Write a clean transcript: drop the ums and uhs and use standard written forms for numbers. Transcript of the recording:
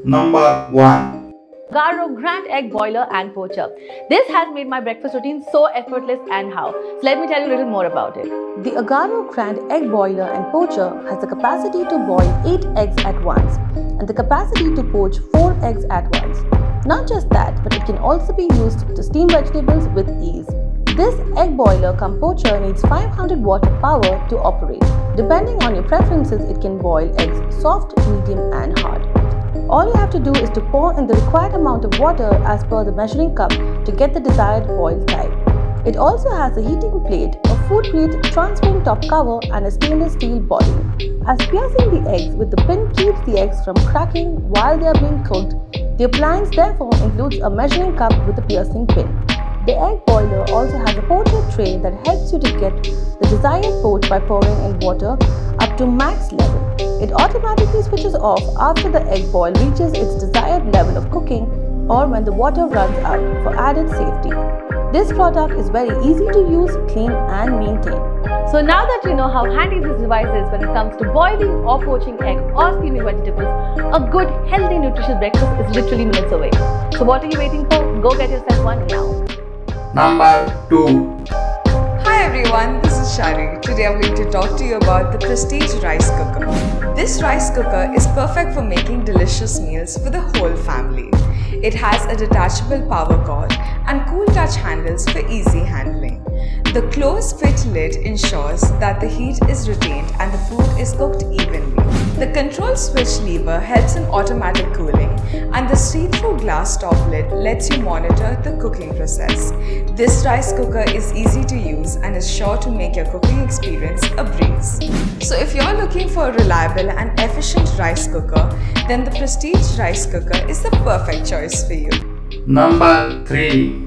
Number 1. Garo Grand Egg Boiler and Poacher. This has made my breakfast routine so effortless, and how. So let me tell you a little more about it. The Agaro Grand Egg Boiler and Poacher has the capacity to boil 8 eggs at once and the capacity to poach 4 eggs at once. Not just that, but it can also be used to steam vegetables with ease. This egg boiler cum poacher needs 500 watt of power to operate. Depending on your preferences, it can boil eggs soft, medium and hard. All you have to do is to pour in the required amount of water as per the measuring cup to get the desired boil type. It also has a heating plate, a food-grade transparent top cover and a stainless steel body. As piercing the eggs with the pin keeps the eggs from cracking while they are being cooked, the appliance therefore includes a measuring cup with a piercing pin. The egg boiler also has a poacher tray that helps you to get the desired poach by pouring in water up to max level. It automatically switches off after the egg boil reaches its desired level of cooking or when the water runs out for added safety. This product is very easy to use, clean and maintain. So now that you know how handy this device is when it comes to boiling or poaching egg or steaming vegetables, a good, healthy, nutritious breakfast is literally minutes away. So what are you waiting for? Go get yourself one now. Number 2. Hi everyone, this is Shari. Today I'm going to talk to you about the Prestige Rice Cooker. This rice cooker is perfect for making delicious meals for the whole family. It has a detachable power cord and cool touch handles for easy handling. The close-fit lid ensures that the heat is retained and the food is cooked evenly. The control switch lever helps in automatic cooling, and the see-through glass top lid lets you monitor the cooking process. This rice cooker is easy to use and is sure to make your cooking experience a breeze. So if you're looking for a reliable and efficient rice cooker, then the Prestige Rice Cooker is the perfect choice for you. Number 3.